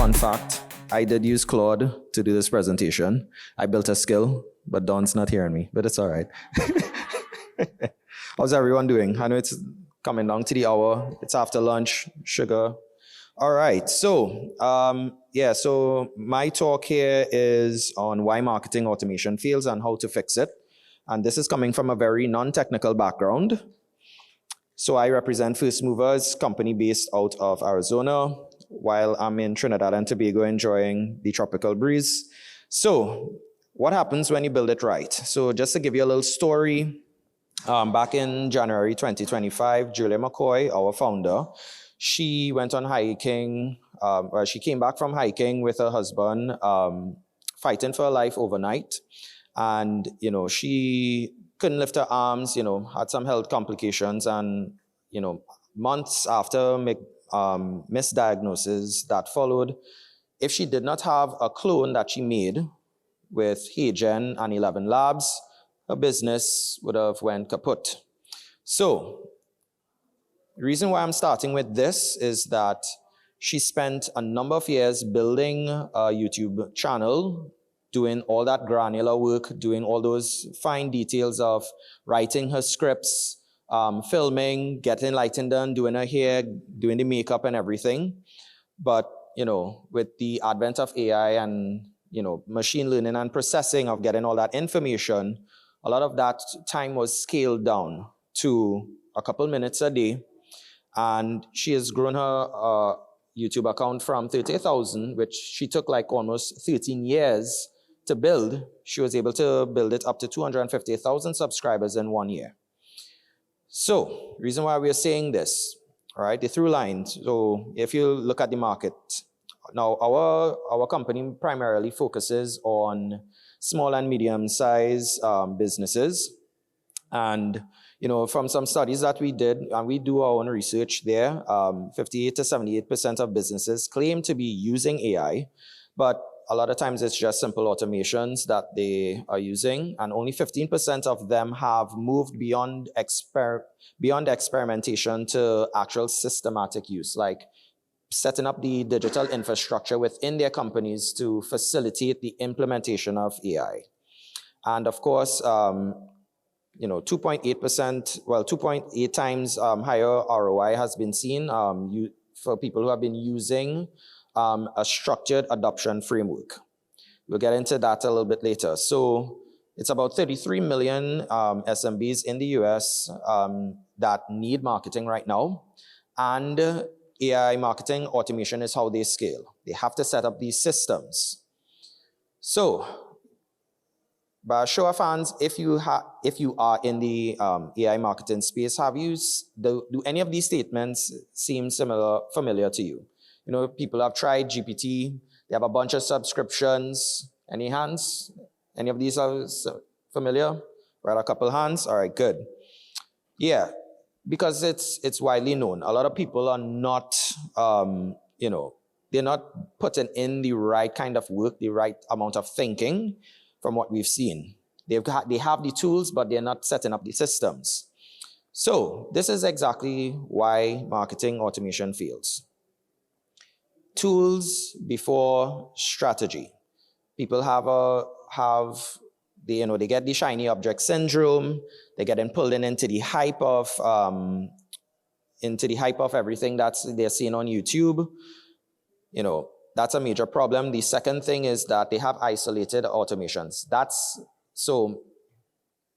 Fun fact, I did use Claude to do this presentation. I built a skill, but Don's not hearing me, but it's all right. How's everyone doing? I know it's coming down to the hour. It's after lunch, sugar. All right, so so my talk here is on why marketing automation fails and how to fix it. And this is coming from a very non-technical background. So I represent First Movers, company based out of Arizona, while I'm in Trinidad and Tobago enjoying the tropical breeze. So what happens when you build it right? So just to give you a little story, back in January 2025, Julia McCoy, our founder, she went on hiking, she came back from hiking with her husband, fighting for her life overnight. And, she couldn't lift her arms, had some health complications. And, months after misdiagnosis that followed, if she did not have a clone that she made with HeyGen and 11 Labs, her business would have went kaput. So the reason why I'm starting with this is that she spent a number of years building a YouTube channel, doing all that granular work, doing all those fine details of writing her scripts, filming, getting lighting done, doing her hair, doing the makeup and everything. But, with the advent of AI and, machine learning and processing of getting all that information, a lot of that time was scaled down to a couple minutes a day. And she has grown her YouTube account from 30,000, which she took like almost 13 years to build. She was able to build it up to 250,000 subscribers in 1 year. So, reason why we are saying this, all right, the through line. So, if you look at the market, now our company primarily focuses on small and medium-sized businesses. And, from some studies that we did, and we do our own research there, 58 to 78% of businesses claim to be using AI, but a lot of times it's just simple automations that they are using, and only 15% of them have moved beyond experimentation to actual systematic use, like setting up the digital infrastructure within their companies to facilitate the implementation of AI. And of course, 2.8 times higher ROI has been seen for people who have been using a structured adoption framework. We'll get into that a little bit later. So it's about 33 million SMBs in the US that need marketing right now. And AI marketing automation is how they scale. They have to set up these systems. So, by a show of hands, if you are in the AI marketing space, do any of these statements seem familiar to you? People have tried GPT. They have a bunch of subscriptions. Any hands? Any of these are familiar? Right, a couple hands. All right, good. Yeah, because it's widely known. A lot of people are not, they're not putting in the right kind of work, the right amount of thinking. From what we've seen, they have the tools, but they're not setting up the systems. So this is exactly why marketing automation fails. Tools before strategy. People they get the shiny object syndrome. They're getting pulled into the hype of everything they're seeing on YouTube. That's a major problem. The second thing is that they have isolated automations. So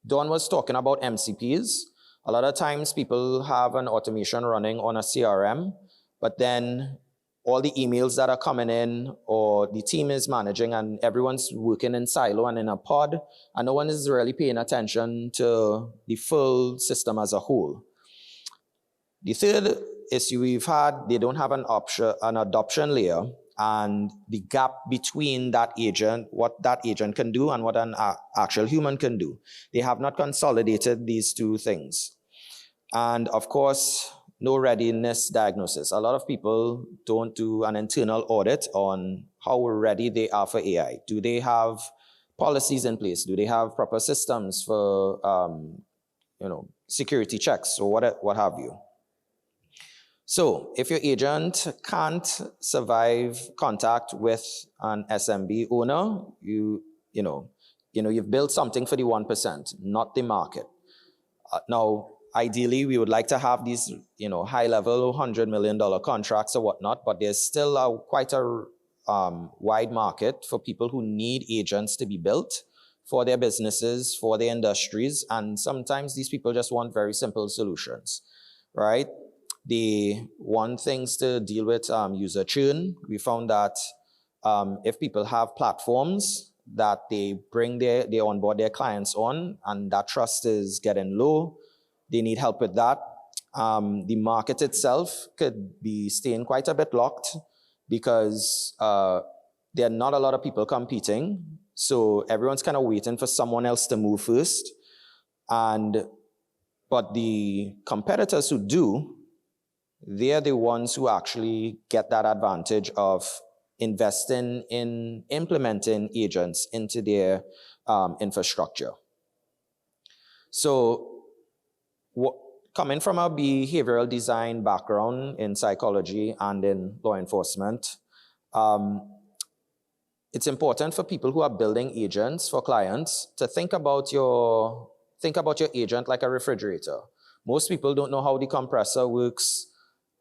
Don was talking about MCPs. A lot of times people have an automation running on a CRM, but then all the emails that are coming in or the team is managing and everyone's working in silo and in a pod, and no one is really paying attention to the full system as a whole. The third issue we've had, they don't have an adoption layer, and the gap between that agent, what that agent can do and what an actual human can do. They have not consolidated these two things. And of course, no readiness diagnosis. A lot of people don't do an internal audit on how ready they are for AI. Do they have policies in place? Do they have proper systems for security checks or what have you? So if your agent can't survive contact with an SMB owner, you've built something for the 1%, not the market. Now, ideally, we would like to have these, high-level $100 million contracts or whatnot, but there's still quite a wide market for people who need agents to be built for their businesses, for their industries, and sometimes these people just want very simple solutions, right? They want things to deal with user churn. We found that if people have platforms that they onboard their clients on, and that trust is getting low, they need help with that. The market itself could be staying quite a bit locked because there are not a lot of people competing. So everyone's kind of waiting for someone else to move first. But the competitors who do, they're the ones who actually get that advantage of investing in implementing agents into their infrastructure. So coming from a behavioral design background in psychology and in law enforcement, it's important for people who are building agents for clients to think about your agent like a refrigerator. Most people don't know how the compressor works,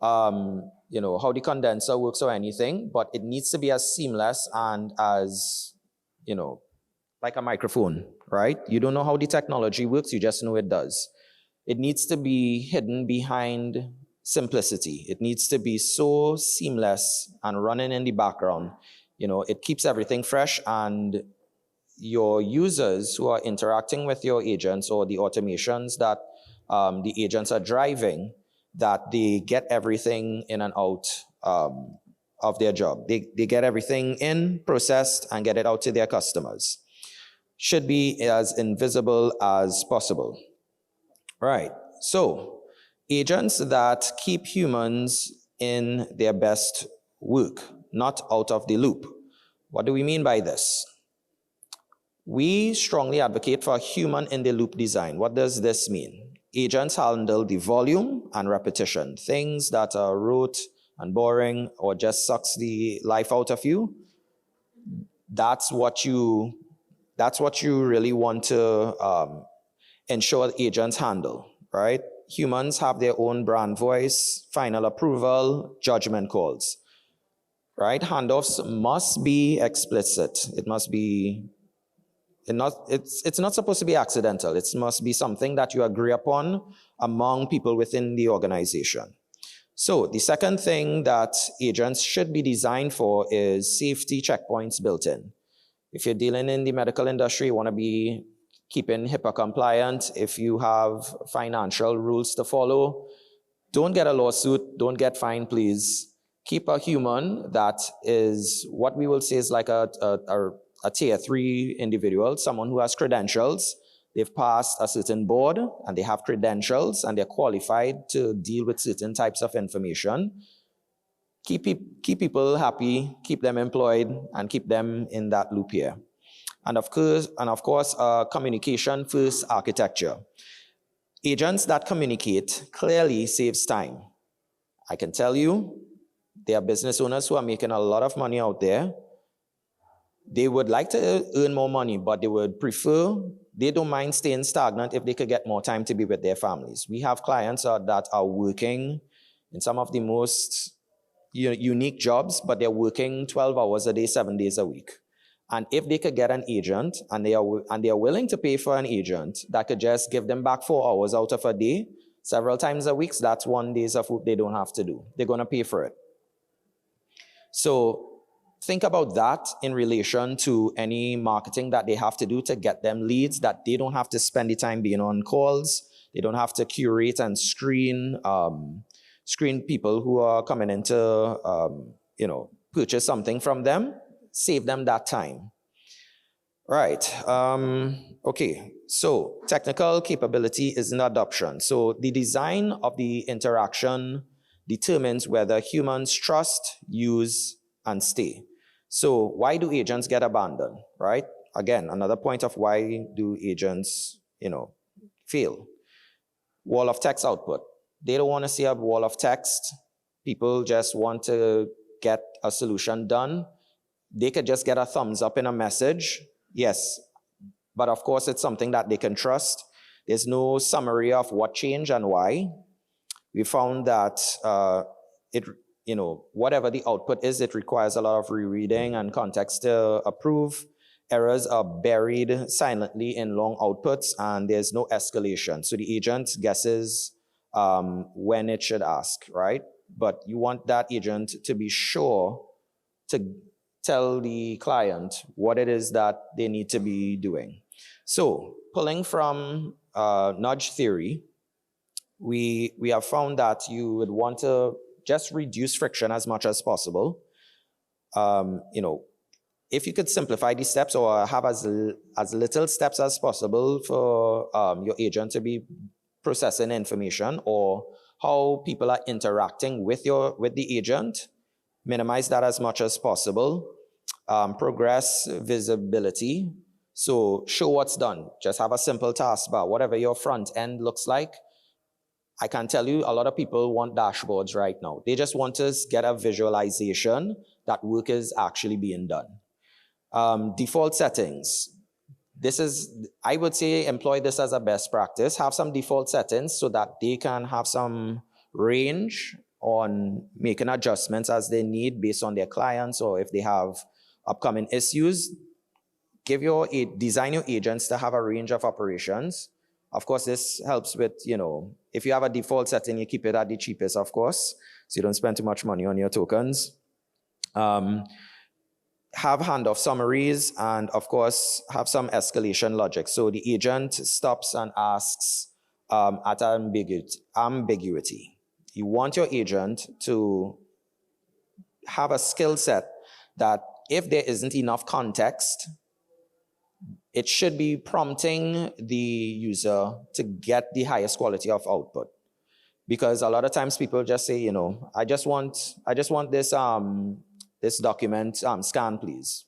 how the condenser works or anything, but it needs to be as seamless and as, like a microphone, right? You don't know how the technology works, you just know it does. It needs to be hidden behind simplicity. It needs to be so seamless and running in the background. It keeps everything fresh, and your users who are interacting with your agents or the automations that the agents are driving, that they get everything in and out of their job. They get everything in, processed, and get it out to their customers. Should be as invisible as possible. Right, so agents that keep humans in their best work, not out of the loop. What do we mean by this? We strongly advocate for human in the loop design. What does this mean? Agents handle the volume and repetition, things that are rote and boring or just sucks the life out of you. That's what you really want to ensure agents handle, right? Humans have their own brand voice, final approval, judgment calls, right? Handoffs must be explicit. It must be, it's not supposed to be accidental. It must be something that you agree upon among people within the organization. So the second thing that agents should be designed for is safety checkpoints built in. If you're dealing in the medical industry, you want to be keeping HIPAA compliant. If you have financial rules to follow, don't get a lawsuit, don't get fined, please. Keep a human that is what we will say is like a tier 3 individual, someone who has credentials. They've passed a certain board and they have credentials and they're qualified to deal with certain types of information. Keep people happy, keep them employed, and keep them in that loop here. And of course, communication first architecture. Agents that communicate clearly saves time. I can tell you, there are business owners who are making a lot of money out there. They would like to earn more money, but they don't mind staying stagnant if they could get more time to be with their families. We have clients that are working in some of the most unique jobs, but they're working 12 hours a day, 7 days a week. And if they could get an agent, and they are willing to pay for an agent that could just give them back 4 hours out of a day, several times a week, that's 1 day of work they don't have to do. They're going to pay for it. So think about that in relation to any marketing that they have to do to get them leads, that they don't have to spend the time being on calls. They don't have to curate and screen people who are coming in to purchase something from them. Save them that time. Right. Okay. So technical capability is an adoption. So the design of the interaction determines whether humans trust, use, and stay. So why do agents get abandoned, right? Again, another point of why do agents, fail. Wall of text output. They don't want to see a wall of text. people just want to get a solution done, they could just get a thumbs up in a message. Yes, but of course it's something that they can trust. There's no summary of what changed and why. We found that whatever the output is, it requires a lot of rereading and context to approve. Errors are buried silently in long outputs, and there's no escalation. So the agent guesses when it should ask, right? But you want that agent to be sure to tell the client what it is that they need to be doing. So pulling from nudge theory, we have found that you would want to just reduce friction as much as possible. If you could simplify these steps or have as little steps as possible for your agent to be processing information, or how people are interacting with the agent, minimize that as much as possible. Progress visibility. So show what's done. Just have a simple taskbar, whatever your front end looks like. I can tell you a lot of people want dashboards right now. They just want to get a visualization that work is actually being done. Default settings. I would say, employ this as a best practice. Have some default settings so that they can have some range on making adjustments as they need based on their clients, or if they have upcoming issues. Design your agents to have a range of operations. Of course, this helps with, if you have a default setting, you keep it at the cheapest, of course, so you don't spend too much money on your tokens. Have handoff summaries, and of course, have some escalation logic. So the agent stops and asks at ambiguity. You want your agent to have a skill set that if there isn't enough context, it should be prompting the user to get the highest quality of output. Because a lot of times people just say, I just want this this document scanned, please.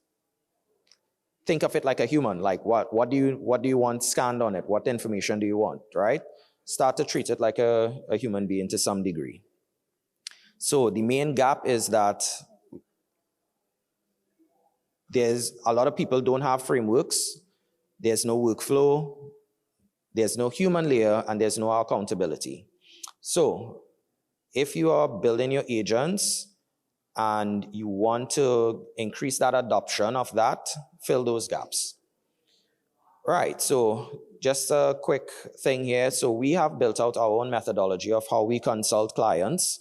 Think of it like a human. Like what do you want scanned on it? What information do you want, right? Start to treat it like a human being to some degree. So the main gap is that there's a lot of people don't have frameworks. There's no workflow. There's no human layer, and there's no accountability. So if you are building your agents and you want to increase that adoption of that, fill those gaps. Right, so just a quick thing here. So we have built out our own methodology of how we consult clients.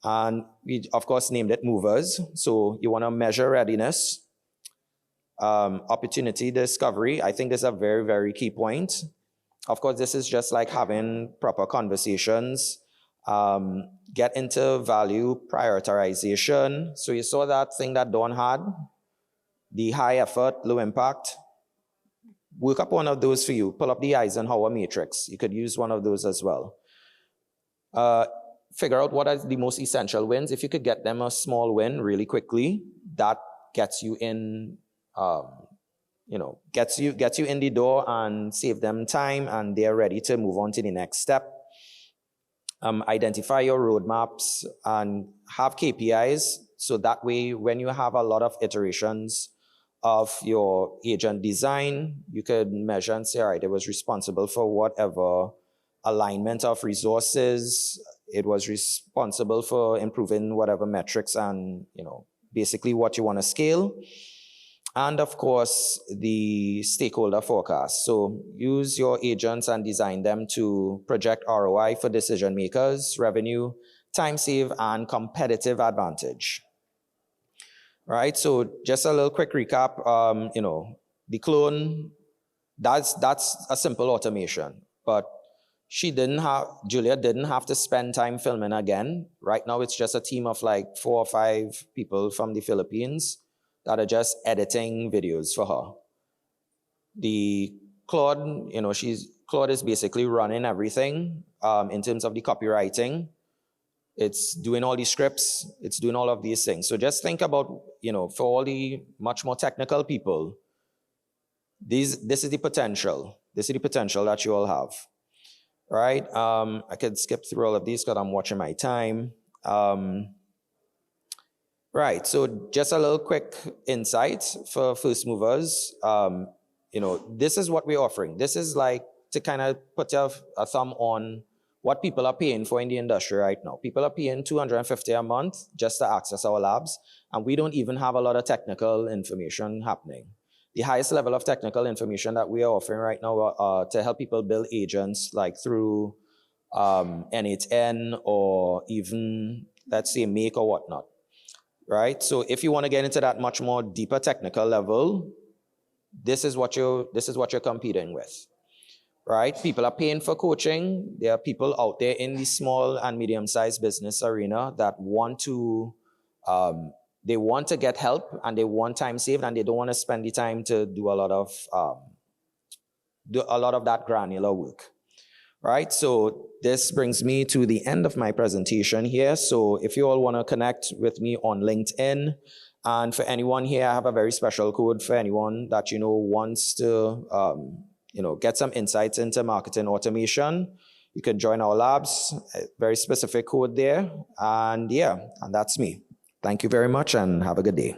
And we, of course, named it Movers. So you want to measure readiness, opportunity discovery. I think this is a very, very key point. Of course, this is just like having proper conversations. Get into value prioritization. So you saw that thing that Dawn had, the high effort, low impact. Work up one of those for you. Pull up the Eisenhower matrix. You could use one of those as well. Figure out what are the most essential wins. If you could get them a small win really quickly, that gets you in, gets you in the door and save them time, and they're ready to move on to the next step. Identify your roadmaps and have KPIs, so that way when you have a lot of iterations of your agent design, you could measure and say, all right, it was responsible for whatever alignment of resources, it was responsible for improving whatever metrics, and basically what you want to scale. And of course, the stakeholder forecast. So use your agents and design them to project ROI for decision makers, revenue, time save, and competitive advantage. Right, so just a little quick recap. The clone, that's a simple automation, but Julia didn't have to spend time filming again. Right now, it's just a team of like 4 or 5 people from the Philippines that are just editing videos for her. The Claude, Claude is basically running everything in terms of the copywriting. It's doing all these scripts, it's doing all of these things. So just think about, for all the much more technical people, this is the potential. This is the potential that you all have, right? I could skip through all of these because I'm watching my time. Right, so just a little quick insight for first movers. This is what we're offering. This is like to kind of put a thumb on what people are paying for in the industry right now. People are paying $250 a month just to access our labs, and we don't even have a lot of technical information happening. The highest level of technical information that we are offering right now to help people build agents, like through N8N or even, let's say, Make or whatnot. Right? So if you want to get into that much more deeper technical level, this is what you're competing with. Right? People are paying for coaching. There are people out there in the small and medium-sized business arena that want to they want to get help and they want time saved and they don't want to spend the time to do a lot of that granular work. Right, so this brings me to the end of my presentation here. So if you all want to connect with me on LinkedIn, and for anyone here, I have a very special code for anyone that wants to get some insights into marketing automation. You can join our labs, a very specific code there, and yeah, and that's me. Thank you very much and have a good day.